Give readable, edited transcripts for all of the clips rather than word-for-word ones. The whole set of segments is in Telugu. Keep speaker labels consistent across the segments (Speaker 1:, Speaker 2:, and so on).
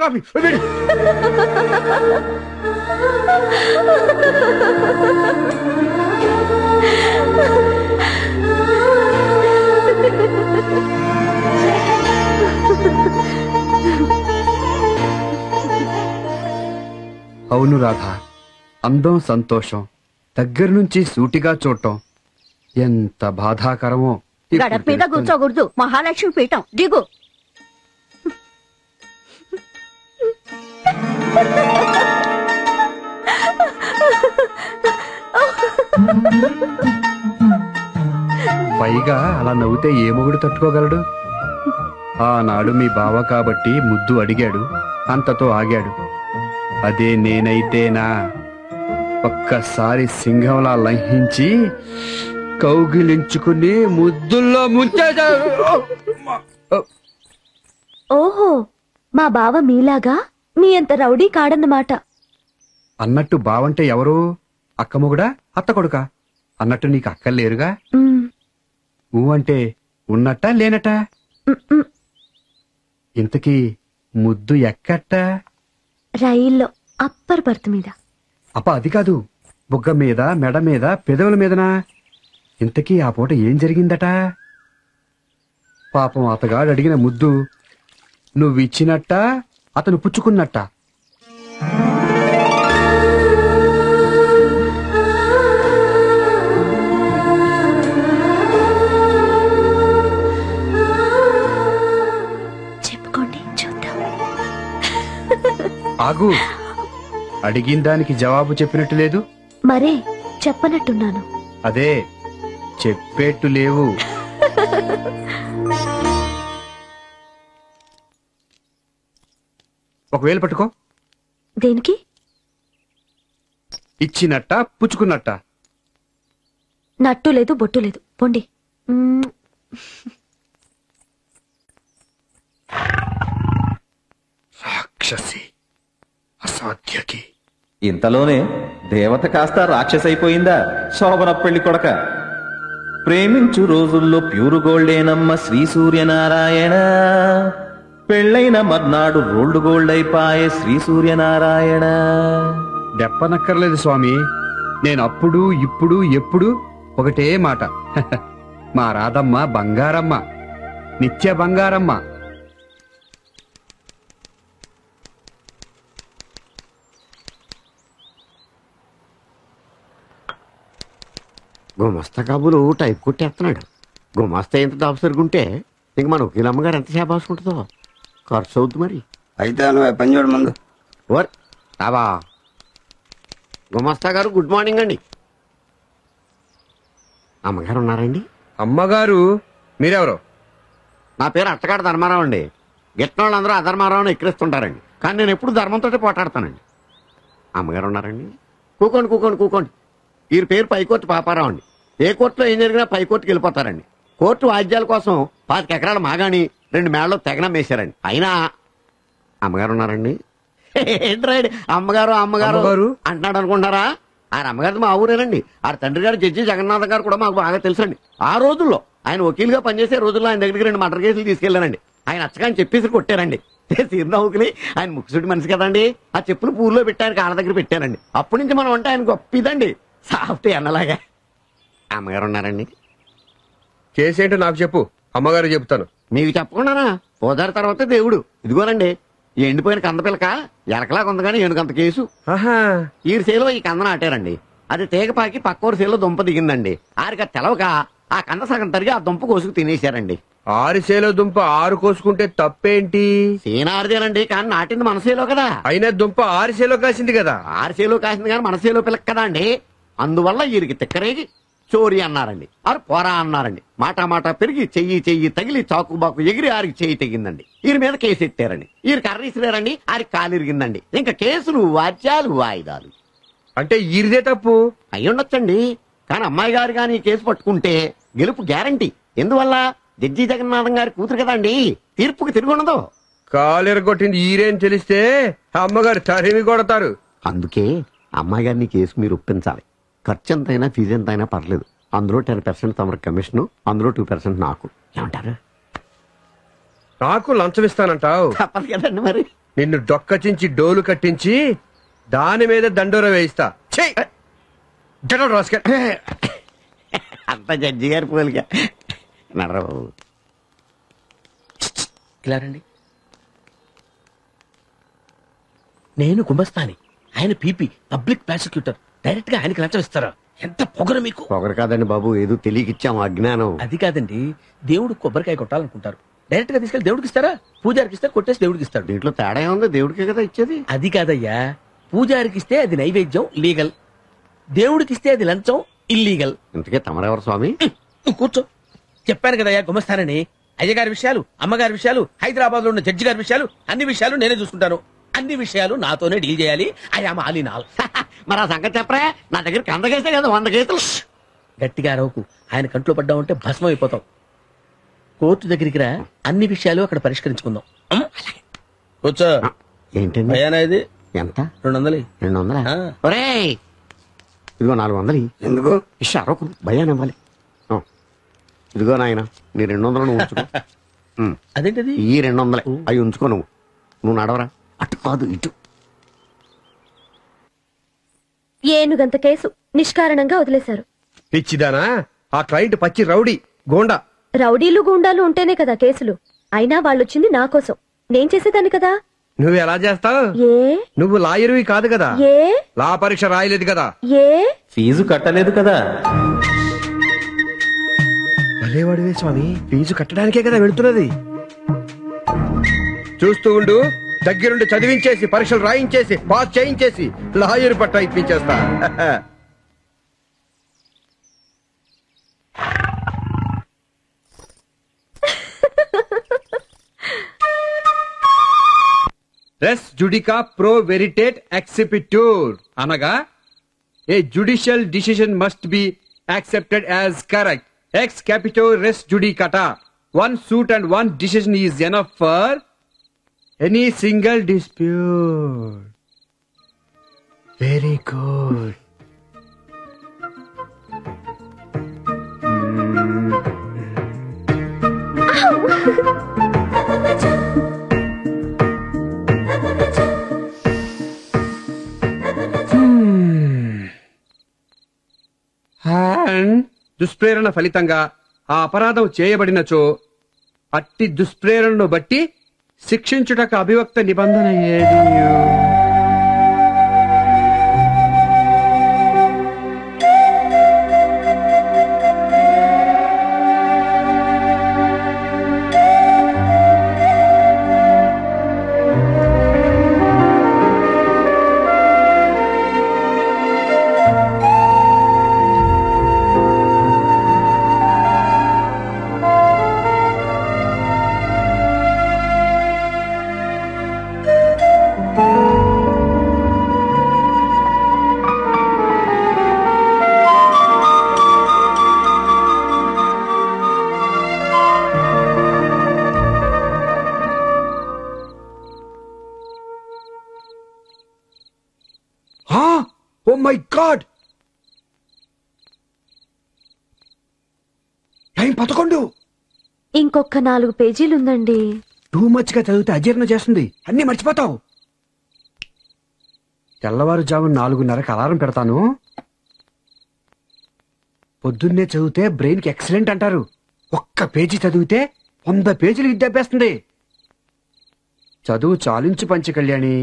Speaker 1: కాఫీ. అవును రాధా, అందం సంతోషం దగ్గర నుంచి సూటిగా చూడటం ఎంత బాధాకరమో.
Speaker 2: గడప మీద కూర్చోకూడదు, మహాలక్ష్మి పీఠం దిగు.
Speaker 1: పైగా అలా నవ్వుతే ఏ మొగుడు తట్టుకోగలడు? ఆనాడు మీ బావ కాబట్టి ముద్దు అడిగాడు, అంతతో ఆగాడు. అదే నేనైతేనా ఒక్కసారి సింహంలా లంఘించి కౌగిలించుకుని ముద్దుల్లో ముంచేదా.
Speaker 3: ఓహో, మా బావ మీలాగా మీ అంత రౌడీ కాడన్నమాట.
Speaker 1: అన్నట్టు బావంటే ఎవరు? అక్క మొగుడా అత్త కొడుకా? అన్నట్టు నీకు అక్కర్లేరుగా. ఊ అంటే ఉన్నట్టా లేనట్టా? ఇంతకీ ముద్దు ఎక్కట్టా?
Speaker 3: రైల్లో అప్పర్ బర్త్ మీద.
Speaker 1: అప్ప అది కాదు, బుగ్గ మీద, మెడ మీద, పెదవుల మీదనా? ఇంతకీ ఆ పూట ఏం జరిగిందట? పాపం అతగాడు అడిగిన ముద్దు నువ్విచ్చినట్టా అతను పుచ్చుకున్నట్టా?
Speaker 3: చెప్పుకోండి చూద్దాం.
Speaker 1: ఆగు, అడిగిన దానికి జవాబు చెప్పినట్టు లేదు.
Speaker 3: మరే చెప్పనట్టున్నాను.
Speaker 1: అదే చెప్పేట్టు లేవు. ఒకవేళ పట్టుకో.
Speaker 3: దేనికి?
Speaker 1: ఇచ్చినట్ట పుచ్చుకున్నట్ట?
Speaker 3: నట్టు లేదు బొట్టు లేదు, పొండి.
Speaker 1: రాక్షసి, అసాధ్యకి.
Speaker 4: ఇంతలోనే దేవత కాస్త రాక్షసైపోయిందా? శోభన పెళ్లి కొడక. ప్రేమించు రోజుల్లో ప్యూరు గోల్డేనమ్మ శ్రీ సూర్యనారాయణ. పెళ్ళైన మర్నాడు రోల్డ్ గోల్డ్ అయిపాయే శ్రీ సూర్యనారాయణ.
Speaker 1: దెప్పనక్కర్లేదు స్వామి, నేను అప్పుడు ఇప్పుడు ఎప్పుడు ఒకటే మాట. మా రాధమ్మ బంగారమ్మ, నిత్య బంగారమ్మ.
Speaker 5: గుమస్తా కాబులు టైప్ కొట్టేస్తున్నాడు. గుమస్తా ఎంత దాపు సరుగుంటే ఇంక మన వకీలమ్మగారు ఎంత చేపాసుకుంటుందో. ఖర్చు అవుద్ది మరి.
Speaker 6: అయితే నువ్వు పని చూడు ముందు.
Speaker 5: ఓర్ రావా. గుమస్తా గారు గుడ్ మార్నింగ్ అండి. అమ్మగారు ఉన్నారండి?
Speaker 1: అమ్మగారు మీరెవరు?
Speaker 5: నా పేరు అట్టగాడు ధర్మారావు అండి. గిట్టిన వాళ్ళందరూ అధర్మారావుని ఎక్కిరిస్తుంటారండి, కానీ నేను ఎప్పుడు ధర్మంతో పోటాడతానండి. అమ్మగారు ఉన్నారండి? కూకోండి కూకోండి కూకోండి. ఈ పేరు పైకోర్టు పాపారావు అండి. ఏ కోర్టులో ఏం జరిగినా పైకోర్టుకి వెళ్ళిపోతారండి. కోర్టు వాద్యాల కోసం 5 ఎకరాల మాగాని 2 మేళ్ళలో తెగనం వేశారండి. అయినా అమ్మగారు ఉన్నారండి? ఏంట్రాడు అమ్మగారు అమ్మగారు అంటున్నాడు అనుకుంటున్నారా? ఆయన అమ్మగారిది మా ఊరేనండి. ఆ తండ్రి గారు జడ్జి జగన్నాథ్ గారు కూడా మాకు బాగా తెలుసండి. ఆ రోజుల్లో ఆయన వకీలుగా పనిచేసే రోజుల్లో ఆయన దగ్గరికి 2 మర్డర్ కేసులు తీసుకెళ్లానండి. ఆయన అచ్చగాని చెప్పేసి కొట్టారండి. సిరినవ్వుకుని ఆయన ముక్కుసుడి మనిషి కదండి. ఆ చెప్పులు పూర్లో పెట్టానికి ఆడ దగ్గర పెట్టానండి. అప్పటి నుంచి మనం అంటే ఆయన గొప్పిదండి, సాఫ్ట్ అన్నలాగా. అమ్మగారు ఉన్నారండి?
Speaker 1: కేసు ఏంటో నాకు చెప్పు, అమ్మగారు చెప్తాను.
Speaker 5: మీకు చెప్పకుండానా? పోదారి తర్వాత దేవుడు. ఇదిగోనండి ఈ ఎండిపోయిన కంద పిల్లక ఎలకలాగా ఉంది కానీ ఏనుగంత కేసు. ఈ సేలో ఈ కంద నాటారండి. అది తీగపాకి పక్కోరు సేలో దుంప దిగిందండి. ఆరిక తెలవక ఆ కంద సగం తరిగి ఆ దుంప కోసుకు తినేశారండి.
Speaker 1: 6 సేలో దుంప 6 కోసుకుంటే తప్పేంటి?
Speaker 5: సీనారిదేనండి, కానీ నాటింది మన సేలో కదా.
Speaker 1: అయినా దుంప 6 సేలో కాసింది కదా.
Speaker 5: 6 సేలో కాసింది కానీ మన సేలో పిల్లక కదా అండి. అందువల్ల వీరికి తిక్కరేగి చోరీ అన్నారండి. ఆరు పోరా అన్నారండి. మాట పెరిగి చెయ్యి తగిలి చాకుబాకు ఎగిరి ఆరికి చెయ్యి తెగిందండి. వీరి మీద కేసు ఎట్టారండి. వీరి కర్రీసిలేరండి, ఆరికి కాలు ఇరిగిందండి. ఇంకా కేసులు వాద్యాలు వాయిదాలు.
Speaker 1: అంటే ఈరిదే తప్పు
Speaker 5: అయ్యుండొచ్చండి, కానీ అమ్మాయి గారు కానీ కేసు పట్టుకుంటే గెలుపు గ్యారంటీ. ఎందువల్ల? జడ్జి జగన్నాథం గారి కూతురు కదండి, తీర్పుకి తిరుగుండదు.
Speaker 1: కాలు ఎరగొట్టింది ఈరేని తెలిస్తే అమ్మగారు తరిమి కొడతారు.
Speaker 5: అందుకే అమ్మాయి గారిని కేసు మీరు ఒప్పించాలి. ఖర్చు ఎంతైనా ఫీజు ఎంతైనా పర్లేదు. అందులో 10% తమరి కమిషన్, అందులో 2% నాకు. ఏమంటారు?
Speaker 1: నాకు లంచం ఇస్తానంటావు?
Speaker 5: తప్పదు కదండి మరి.
Speaker 1: నిన్ను డొక్కచించి డోలు కట్టించి దాని మీద దండోర వేయిస్తా.
Speaker 5: అంత జడ్జి గారి పోలిక నర్రబాబు.
Speaker 7: ఇలా రండి. నేను గుమస్తాని, ఆయన పీపీ పబ్లిక్ ప్రాసిక్యూటర్. డైరెక్ట్ గా ఆయనకి లంచం ఇస్తారా? ఎంత పొగరు మీకు.
Speaker 5: పొగరు కాదండి బాబు, ఏదో తెలియకిచ్చాము అజ్ఞానం.
Speaker 7: అది కాదండి, దేవుడు కొబ్బరికాయ కొట్టాలనుకుంటారు, డైరెక్ట్ గా తీసుకెళ్లి దేవుడికి ఇస్తారా? పూజారికి ఇస్తారు, కొట్టేసి దేవుడికి ఇస్తాడు.
Speaker 5: దీంట్లో తేడా ఉంది, దేవుడికే కదా ఇచ్చేది.
Speaker 7: అది కాదయ్యా, పూజారికి ఇస్తే అది నైవేద్యం లీగల్, దేవుడికి ఇస్తే అది లంచం ఇల్లీగల్.
Speaker 5: ఇంతకే తమరెవరు స్వామి?
Speaker 7: నువ్వు కూర్చో. చెప్పాను కదయ్యా గుమస్తానని. అయ్యగారి విషయాలు, అమ్మగారి విషయాలు, హైదరాబాద్ లో ఉన్న జడ్జి గారి విషయాలు, అన్ని విషయాలు నేనే చూసుకుంటాను. అన్ని విషయాలు నాతోనే డీల్ చేయాలి. I am all in all.
Speaker 5: మరి ఆ సంగతి చెప్పరా? నా దగ్గర 100 కేసే కదా 100 కేసులు.
Speaker 7: గట్టిగా అరవకు, ఆయన కంట్లో పడ్డా ఉంటే భస్మం అయిపోతాం. కోర్టు దగ్గరికి రా, అన్ని విషయాలు అక్కడ పరిష్కరించుకుందాం. కూర్చో.
Speaker 5: ఏంటండి
Speaker 7: భయానా ఇది?
Speaker 5: ఎంత?
Speaker 7: 200.
Speaker 5: 200?
Speaker 7: ఆ.
Speaker 5: ఒరేయ్ ఇదిగో 400.
Speaker 6: ఎందుకు?
Speaker 5: అరకు భయానివ్వాలి. ఇదిగో నాయన, నీ 200 నువ్వు ఉంచుకో.
Speaker 7: అదేంటిది?
Speaker 5: ఈ 200 అవి ఉంచుకో. నువ్వు నడవరా. అటు కాదు ఇటు.
Speaker 3: ఏనుగంత కేసు నిష్కారణంగా వదిలేశారు.
Speaker 1: పిచ్చిదానా, ఆ క్లయింట్ పచ్చి రౌడీ గోండా.
Speaker 3: రౌడీలు గూండాలు ఉంటేనే కదా కేసులు. అయినా వాళ్ళొచ్చింది నా కోసం, నేను చేసేదాన్ని కదా.
Speaker 1: నువ్వు ఎలా చేస్తావు?
Speaker 3: ఏ
Speaker 1: నువ్వు లాయరువి కాదు కదా,
Speaker 3: ఏ
Speaker 1: లా పరీక్ష రాయలేదు కదా.
Speaker 3: ఏ
Speaker 4: ఫీజు కట్టలేదు కదా.
Speaker 1: భలేవాడివే స్వామి, ఫీజు కట్టడానికే కదా వెళుతున్నది. చూస్తూ ఉండు, దగ్గరుండి చదివించేసి పరీక్షలు రాయించేసి పాస్ చేయించేసి లాయర్ పట్ట ఇప్పించేస్తా. రెస్ జుడికా ప్రో వెరిటేట్ ఎక్సిపిట్యూర్ అనగా a judicial decision must be accepted as correct. ఎక్స్ క్యాపిటో రెస్ జుడికటా. One suit and one decision is enough for any single dispute. Very good. And దుష్ప్రేరణ ఫలితంగా ఆ అపరాధం చేయబడినచో అట్టి దుష్ప్రేరణను బట్టి శిక్షించుటకు అభివక్త నిబంధన ఏది? Oh my God! టైం 11.
Speaker 3: ఇంకొక 4 పేజీలుందండి.
Speaker 1: టూ మచ్ గా చదివితే అజీర్ణ చేస్తుంది, అన్ని మర్చిపోతావు. తెల్లవారుజాము 4:30కి అలారం పెడతాను. పొద్దున్నే చదివితే బ్రెయిన్ కి ఎక్సలెంట్ అంటారు. ఒక్క పేజీ చదివితే 100 పేజీలు విద్యాభ్యాస్తుంది. చదువు చాలించు పంచ కళ్యాణి.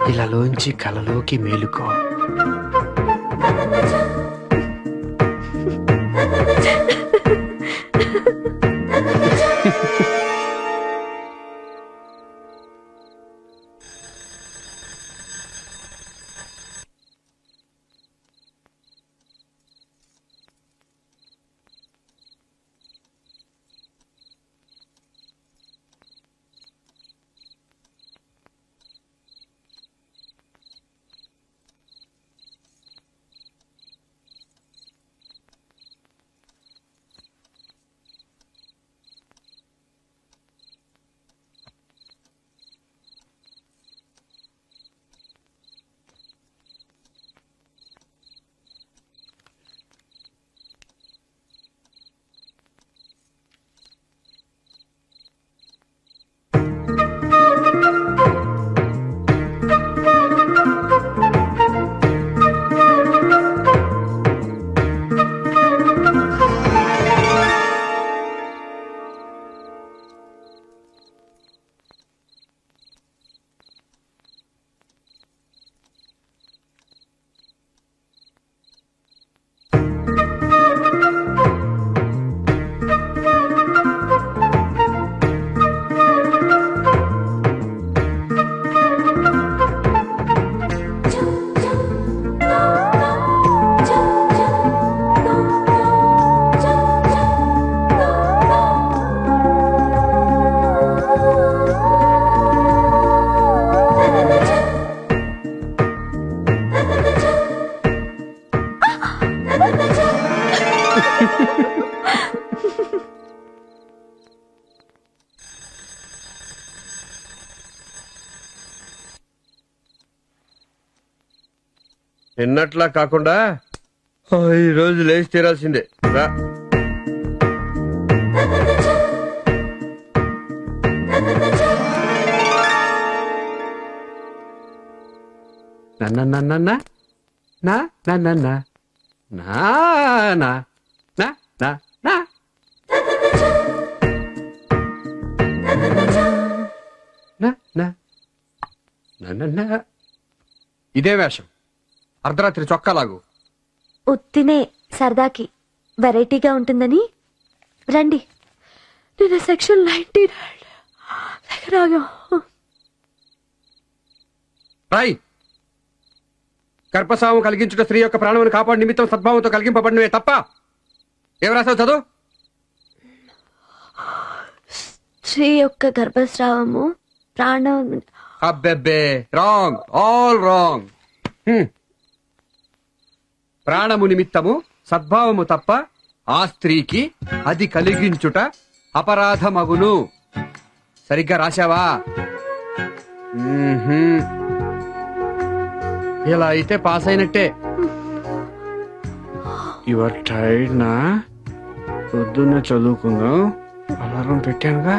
Speaker 1: ఇలాలోంచి కలలోకి మేలుకో. నిన్నట్లా కాకుండా ఈ రోజు లేచి తీరాల్సిందే రా. నన్న నా నా నా నా నా నా నా నా నా నా నా నా నా. ఇదే వేషం అర్ధరాత్రి చొక్కాలాగు.
Speaker 3: ఉత్తినే సరదాకి వెరైటీగా ఉంటుందని రండి. నేను సెక్షన్ 19 దగ్గర ఆగా.
Speaker 1: రాయ్ గర్భస్రావం కలిగించుట స్త్రీ యొక్క ప్రాణమును కాపాడు నిమిత్తం సద్భావంతో కలిగింపబడినవే తప్ప ఏం రాసావు చదువు.
Speaker 3: స్త్రీ యొక్క గర్భస్రావము ప్రాణం.
Speaker 1: అబ్బెబ్బే రాంగ్, ఆల్ రాంగ్. ప్రాణము నిమిత్తము సద్భావము తప్ప ఆ స్త్రీకి అది కలిగించుట అపరాధమగును. సరిగ్గా రాశావా? ఇలా అయితే పాస్ అయినట్టే. యువర్ టైర్డ్ నా? పొద్దున్న చదువుకుందాం. అలారం పెట్టానుగా.